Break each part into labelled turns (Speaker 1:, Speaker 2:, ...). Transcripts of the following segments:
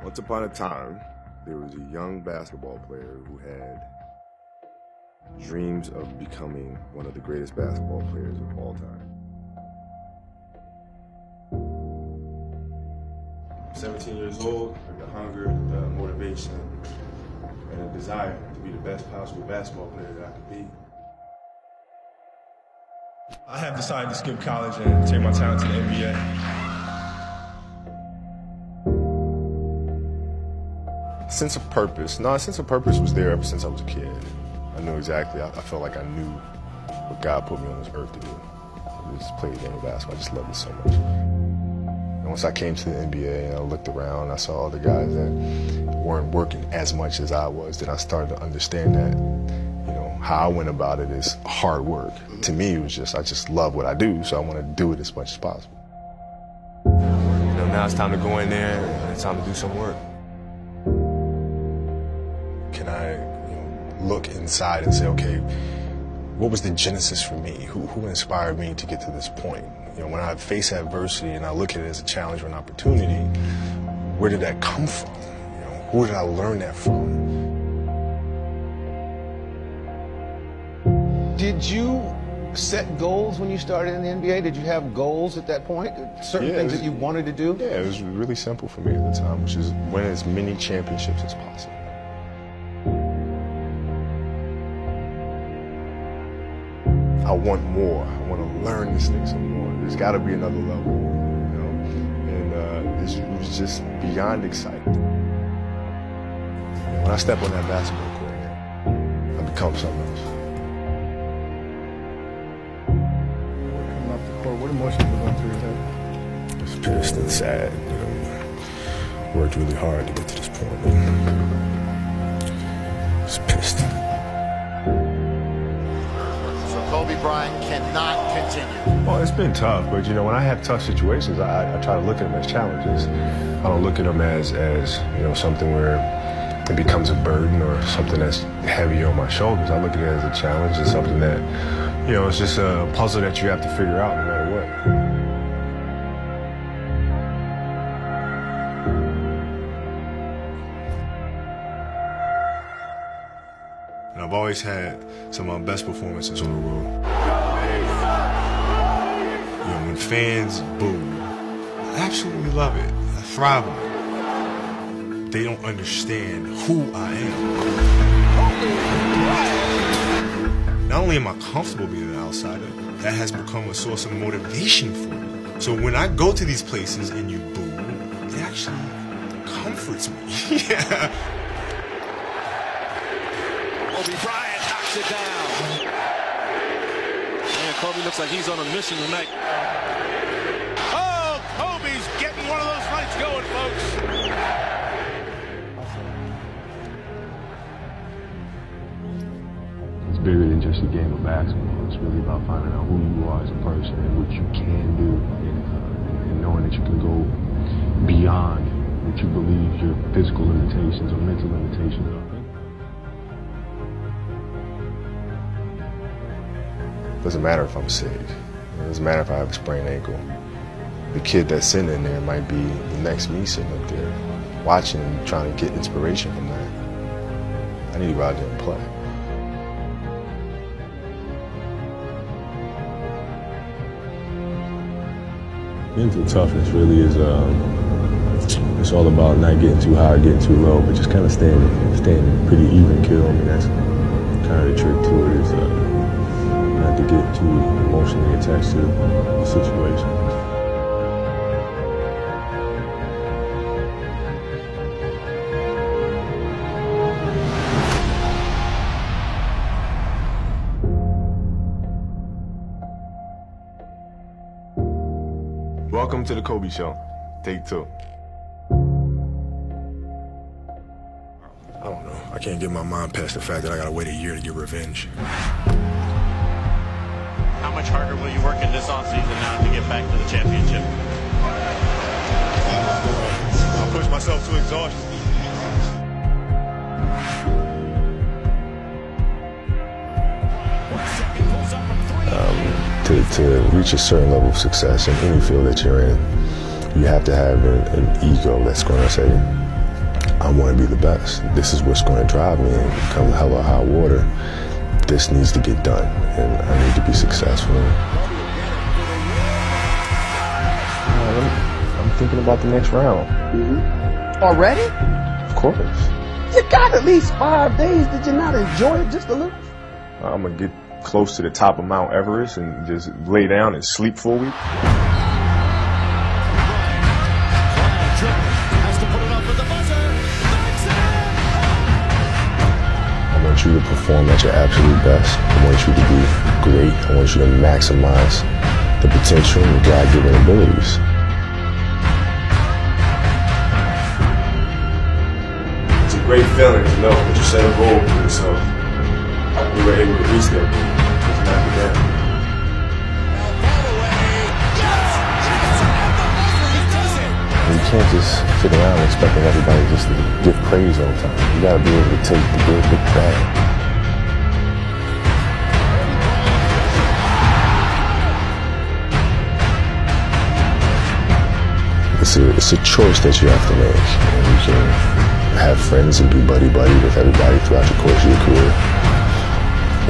Speaker 1: Once upon a time, there was a young basketball player who had dreams of becoming one of the greatest basketball players of all time. 17 years old, with the hunger, the motivation, and a desire to be the best possible basketball player that I could be.
Speaker 2: I have decided to skip college and take my talent to the NBA.
Speaker 1: Sense of purpose. No, a sense of purpose was there ever since I was a kid. I knew exactly. I felt like I knew what God put me on this earth to do. I just played the game of basketball. I just loved it so much. And once I came to the NBA and I looked around, I saw all the guys that weren't working as much as I was, then I started to understand that, you know, how I went about it is hard work. To me, it was just, I just love what I do, so I want to do it as much as possible.
Speaker 2: You know, now it's time to go in there and it's time to do some work.
Speaker 1: Can I, look inside and say, okay, what was the genesis for me? Who inspired me to get to this point? When I face adversity and I look at it as a challenge or an opportunity, where did that come from? Who did I learn that from?
Speaker 3: Did you set goals when you started in the NBA? Did you have goals at that point? Certain things that you wanted to do?
Speaker 1: Yeah, it was really simple for me at the time, which is win as many championships as possible. I want more. I want to learn this thing some more. There's got to be another level, And it was just beyond exciting. When I step on that basketball court, I become something else.
Speaker 3: Coming off the court, what emotions were going through your head?
Speaker 1: I was pissed and sad. Worked really hard to get to this point. I was pissed.
Speaker 4: Bryant cannot continue.
Speaker 1: Well, it's been tough, but when I have tough situations, I try to look at them as challenges. I don't look at them as something where it becomes a burden or something that's heavy on my shoulders. I look at it as a challenge and something that, it's just a puzzle that you have to figure out no matter what. And I've always had some of my best performances on the road. When fans boo, I absolutely love it. I thrive on it. They don't understand who I am. Not only am I comfortable being an outsider, that has become a source of motivation for me. So when I go to these places and you boo, it actually comforts me. Yeah.
Speaker 5: Bryant knocks it down. Man, Kobe looks like he's on a mission tonight. Oh, Kobe's getting one of those nights going, folks.
Speaker 1: It's bigger than just a game of basketball. It's really about finding out who you are as a person and what you can do, and knowing that you can go beyond what you believe your physical limitations or mental limitations are. Doesn't matter if I'm sick. It doesn't matter if I have a sprained ankle. The kid that's sitting in there might be the next me sitting up there, watching and trying to get inspiration from that. I need to go out there and play. Mental toughness really is, it's all about not getting too high or getting too low, but just kind of staying pretty even keel. I mean, that's kind of the trick to it, is not to get too emotionally attached to the situation. Welcome to the Kobe Show. Take 2. I don't know. I can't get my mind past the fact that I gotta wait a year to get revenge.
Speaker 5: How much harder will you work in this offseason now to get back to the championship?
Speaker 2: I'll push myself to exhaustion.
Speaker 1: To reach a certain level of success in any field that you're in, you have to have an ego that's going to say, I want to be the best. This is what's going to drive me, and come hell or high water, this needs to get done, and I need to be successful. I'm thinking about the next round.
Speaker 6: Already?
Speaker 1: Of course.
Speaker 6: You got at least 5 days. Did you not enjoy it just a little?
Speaker 1: I'm going to get close to the top of Mount Everest and just lay down and sleep for a week. I want you to perform at your absolute best. I want you to be great. I want you to maximize the potential and God-given abilities. It's a great feeling to know that you set a goal for yourself. You were able to reach that goal. It's not the You can't just sit around expecting everybody just to give praise all the time. You gotta be able to take the good with the bad. It's a choice that you have to make. You can have friends and be buddy-buddy with everybody throughout the course of your career.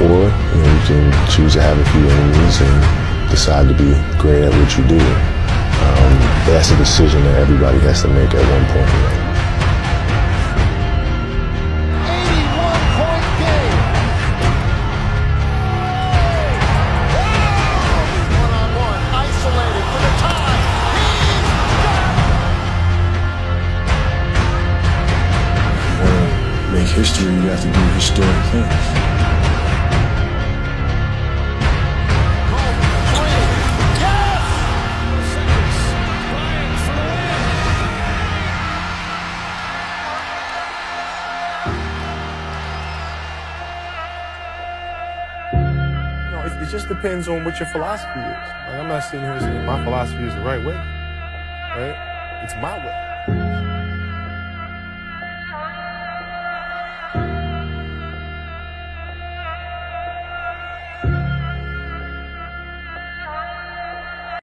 Speaker 1: Or you can choose to have a few enemies and decide to be great at what you do. That's a decision that everybody has to make at one point.
Speaker 4: 81-point game. One-on-one, isolated for the tie.
Speaker 1: If you want to make history, you have to do historic things.
Speaker 2: It just depends on what your philosophy is. Like, I'm not sitting here saying my philosophy is the right way, right? It's my way.